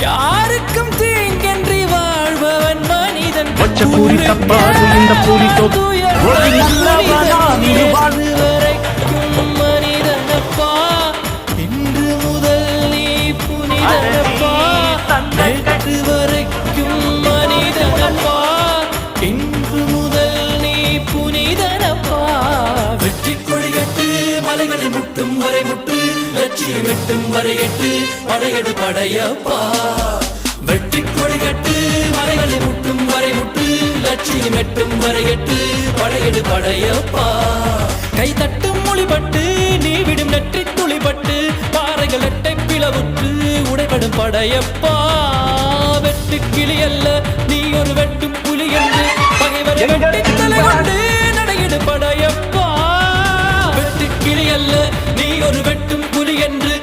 யாருக்கும் தீங்கன்றி வாழ்பவன் மனிதன். பச்ச பூரி தப்பாது இந்த பூரி தொட்டு வரைக்கும் மனிதனப்பா, இன்று முதல் நீ புனிதனப்பா. நேற்று வரைக்கும் மனிதனப்பா, இன்று முதல் நீ புனிதனப்பா. வெற்றி கொடிகட்டு மலைகளை முட்டும் வரை முட்டு, லட்சியம் எட்டும் வரை எட்டு, படையெடு படையப்பா. வெற்றி கொடிகட்டு மலைகளை முட்டும் வரை முட்டு, லட்சியம் எட்டும் வரை எட்டு, படையெடு படையப்பா. கை தட்டும் மொழிபட்டு நீ விடும் நெற்றி துளிபட்டு, பாறைகள் எட்டை பிளவுற்று உடைபடும் படையப்பா. வெட்டு கிளி அல்ல நீ ஒரு வெட்டும் புலி என்று, பகைவரை வெட்டி தலை கொண்டு நடையிடு படையப்பா. வெட்டு கிளி அல்ல நீ ஒரு வெட்டும் புலி என்று,